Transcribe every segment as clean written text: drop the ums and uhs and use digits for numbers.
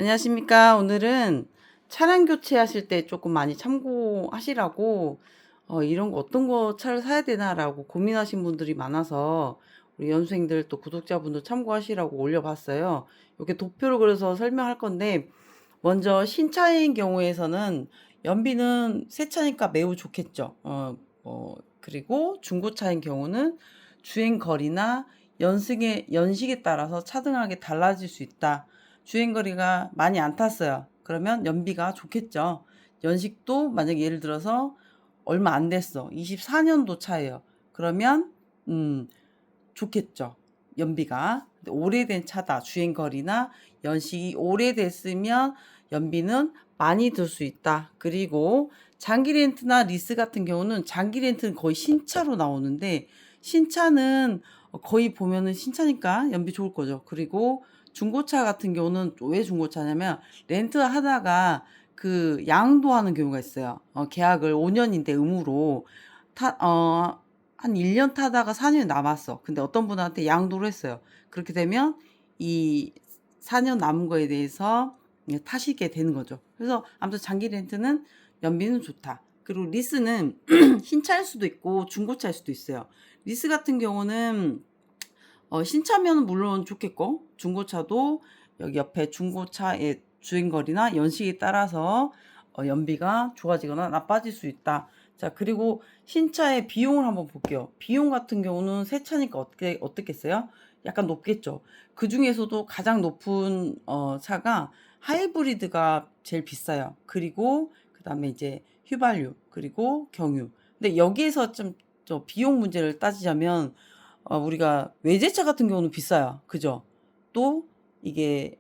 안녕하십니까. 오늘은 차량 교체하실 때 조금 많이 참고하시라고 이런 거 어떤 거 차를 사야 되나라고 고민하신 분들이 많아서 우리 연수생들 또 구독자분들 참고하시라고 올려봤어요. 이렇게 도표를 그려서 설명할 건데 먼저 신차인 경우에서는 연비는 새 차니까 매우 좋겠죠. 그리고 중고차인 경우는 주행 거리나 연식에 따라서 차등하게 달라질 수 있다. 주행 거리가 많이 안 탔어요. 그러면 연비가 좋겠죠. 연식도 만약에 예를 들어서 얼마 안 됐어. 24년도 차예요. 그러면 좋겠죠. 연비가. 오래된 차다. 주행 거리나 연식이 오래됐으면 연비는 많이 들 수 있다. 그리고 장기 렌트나 리스 같은 경우는 장기 렌트는 거의 신차로 나오는데 신차는 거의 보면은 신차니까 연비 좋을 거죠. 그리고 중고차 같은 경우는 왜 중고차냐면 렌트 하다가 그 양도하는 경우가 있어요. 계약을 5년인데 의무로 한 1년 타다가 4년 남았어. 근데 어떤 분한테 양도를 했어요. 그렇게 되면 이 4년 남은 거에 대해서 타시게 되는 거죠. 그래서 아무튼 장기 렌트는 연비는 좋다. 그리고 리스는 신차일 수도 있고 중고차일 수도 있어요. 리스 같은 경우는 신차면 물론 좋겠고 중고차도 여기 옆에 중고차의 주행거리나 연식에 따라서 연비가 좋아지거나 나빠질 수 있다. 자, 그리고 신차의 비용을 한번 볼게요. 비용 같은 경우는 새 차니까 어떻겠어요? 약간 높겠죠. 그 중에서도 가장 높은 차가 하이브리드가 제일 비싸요. 그리고 그 다음에 이제 휘발유, 그리고 경유. 근데 여기에서 좀 비용 문제를 따지자면 우리가 외제차 같은 경우는 비싸요. 그죠? 또 이게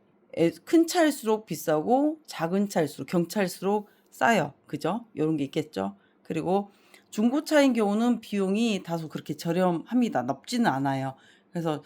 큰 차일수록 비싸고 작은 차일수록 경차일수록 싸요. 그죠? 요런 게 있겠죠. 그리고 중고차인 경우는 비용이 다소 그렇게 저렴합니다. 높지는 않아요. 그래서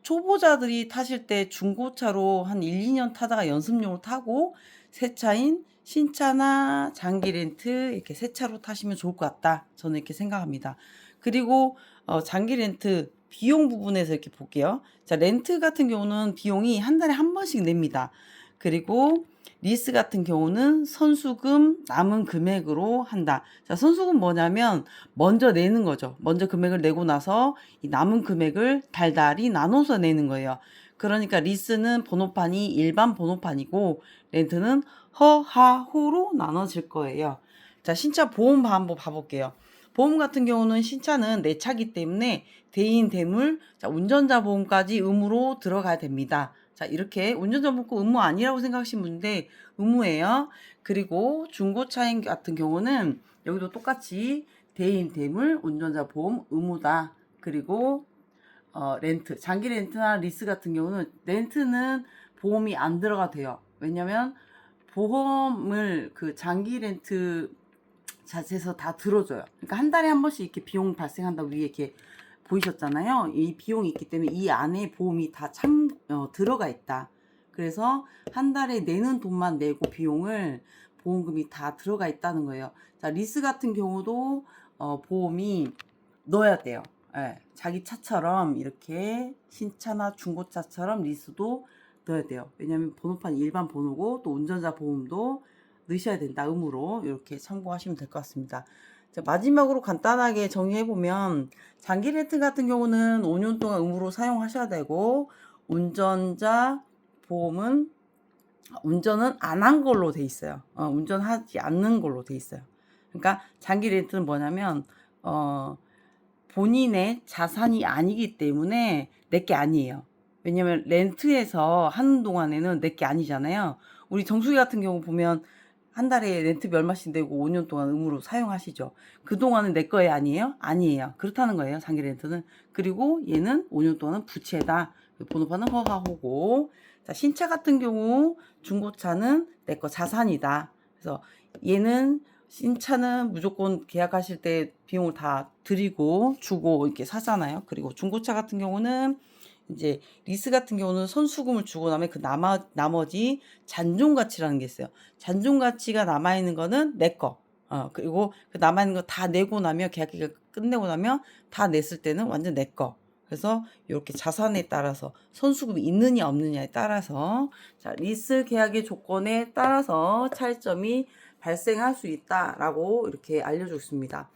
초보자들이 타실 때 중고차로 한 1-2년 타다가 연습용으로 타고 새 차인 신차나 장기 렌트 이렇게 새 차로 타시면 좋을 것 같다. 저는 이렇게 생각합니다. 그리고 장기 렌트 비용 부분에서 이렇게 볼게요. 자, 렌트 같은 경우는 비용이 한 달에 한 번씩 냅니다. 그리고 리스 같은 경우는 선수금 남은 금액으로 한다. 자, 선수금 뭐냐면 먼저 내는 거죠. 먼저 금액을 내고 나서 이 남은 금액을 달달이 나눠서 내는 거예요. 그러니까 리스는 번호판이 일반 번호판이고 렌트는 허하호로 나눠질 거예요. 자, 신차 보험 한번 봐볼게요. 보험 같은 경우는 신차는 내 차기 때문에 대인 대물, 자, 운전자 보험까지 의무로 들어가야 됩니다. 자, 이렇게 운전자 보험 의무 아니라고 생각하시는 분인데 의무예요. 그리고 중고차인 같은 경우는 여기도 똑같이 대인 대물, 운전자 보험 의무다. 그리고 렌트, 장기 렌트나 리스 같은 경우는 렌트는 보험이 안 들어가 돼요. 왜냐면 보험을 그 장기 렌트 자체에서 다 들어줘요. 그러니까 한 달에 한 번씩 이렇게 비용 발생한다고 위에 이렇게 보이셨잖아요. 이 비용이 있기 때문에 이 안에 보험이 다 들어가 있다. 그래서 한 달에 내는 돈만 내고 비용을 보험금이 다 들어가 있다는 거예요. 자, 리스 같은 경우도 보험이 넣어야 돼요. 예, 자기 차처럼 이렇게 신차나 중고차처럼 리스도 넣어야 돼요. 왜냐면 번호판이 일반 번호고 또 운전자 보험도 넣으셔야 된다. 의무로 이렇게 참고하시면 될 것 같습니다. 자, 마지막으로 간단하게 정리해보면 장기 렌트 같은 경우는 5년 동안 의무로 사용하셔야 되고 운전자 보험은 운전은 안 한 걸로 돼 있어요. 운전하지 않는 걸로 돼 있어요. 그러니까 장기 렌트는 뭐냐면 본인의 자산이 아니기 때문에 내게 아니에요. 왜냐면 렌트에서 하는 동안에는 내게 아니잖아요. 우리 정수기 같은 경우 보면 한 달에 렌트비 얼마씩 내고 5년 동안 의무로 사용하시죠. 그동안은 내 거에 아니에요? 아니에요. 그렇다는 거예요. 장기 렌트는. 그리고 얘는 5년 동안은 부채다. 번호판은 허하호고. 자, 신차 같은 경우 중고차는 내 거 자산이다. 그래서 얘는 신차는 무조건 계약하실 때 비용을 다 드리고 주고 이렇게 사잖아요. 그리고 중고차 같은 경우는 이제 리스 같은 경우는 선수금을 주고 나면 그 나머지 잔존 가치라는 게 있어요. 잔존 가치가 남아 있는 거는 내 거. 그리고 그 남아 있는 거 다 내고 나면 계약 기간 끝내고 나면 다 냈을 때는 완전 내 거. 그래서 이렇게 자산에 따라서 선수금이 있느냐 없느냐에 따라서 자, 리스 계약의 조건에 따라서 차이점이 발생할 수 있다라고 이렇게 알려줬습니다.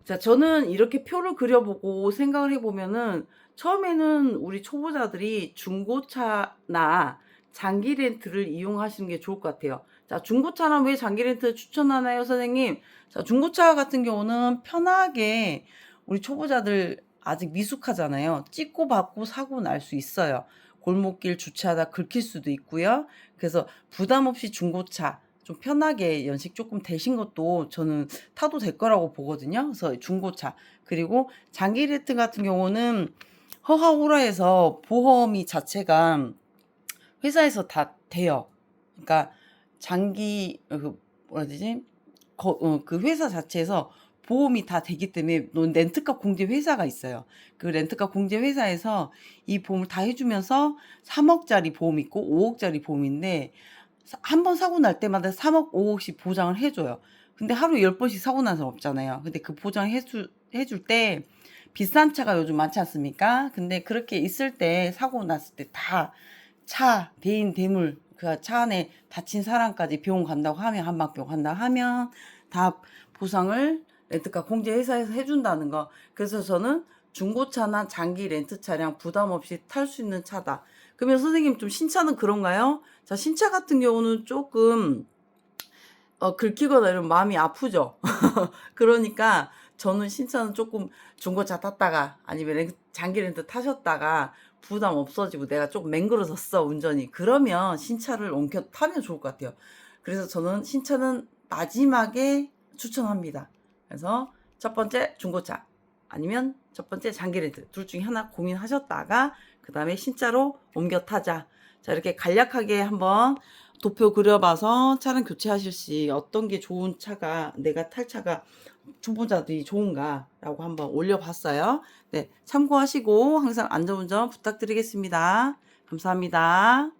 자, 저는 이렇게 표를 그려보고 생각을 해보면은 처음에는 우리 초보자들이 중고차나 장기 렌트를 이용하시는 게 좋을 것 같아요. 자, 중고차는 왜 장기 렌트 추천하나요, 선생님? 자, 중고차 같은 경우는 편하게 우리 초보자들 아직 미숙하잖아요. 찍고 받고 사고 날 수 있어요. 골목길 주차하다 긁힐 수도 있고요. 그래서 부담 없이 중고차 좀 편하게 연식 조금 되신 것도 저는 타도 될 거라고 보거든요. 그래서 중고차. 그리고 장기 렌트 같은 경우는 허가호라에서 보험이 자체가 회사에서 다 돼요. 그러니까 장기 뭐라 해야 되지? 그 회사 자체에서 보험이 다 되기 때문에 렌트카 공제 회사가 있어요. 그 렌트카 공제 회사에서 이 보험을 다 해주면서 3억짜리 보험 있고 5억짜리 보험인데 한 번 사고 날 때마다 3억, 5억씩 보장을 해줘요. 근데 하루 10번씩 사고 난 사람 없잖아요. 근데 그 보장 해줄 때 비싼 차가 요즘 많지 않습니까? 근데 그렇게 있을 때 사고 났을 때 다 차, 대인, 대물, 그 차 안에 다친 사람까지 병원 간다고 하면, 한방병원 간다고 하면 다 보상을 렌트카 공제 회사에서 해준다는 거. 그래서 저는 중고차나 장기 렌트 차량 부담 없이 탈 수 있는 차다. 그러면 선생님 좀 신차는 그런가요? 자, 신차 같은 경우는 조금 긁히거나 이러면 마음이 아프죠. 그러니까 저는 신차는 조금 중고차 탔다가 아니면 장기 렌트 타셨다가 부담 없어지고 내가 조금 맹그러졌어 운전이 그러면 신차를 옮겨 타면 좋을 것 같아요. 그래서 저는 신차는 마지막에 추천합니다. 그래서 첫 번째 중고차 아니면 첫 번째 장기 렌트 둘 중에 하나 고민하셨다가 그 다음에 신차로 옮겨 타자. 자, 이렇게 간략하게 한번 도표 그려봐서 차량 교체하실 시 어떤 게 좋은 차가 내가 탈 차가 초보자들이 좋은가라고 한번 올려봤어요. 네, 참고하시고 항상 안전운전 부탁드리겠습니다. 감사합니다.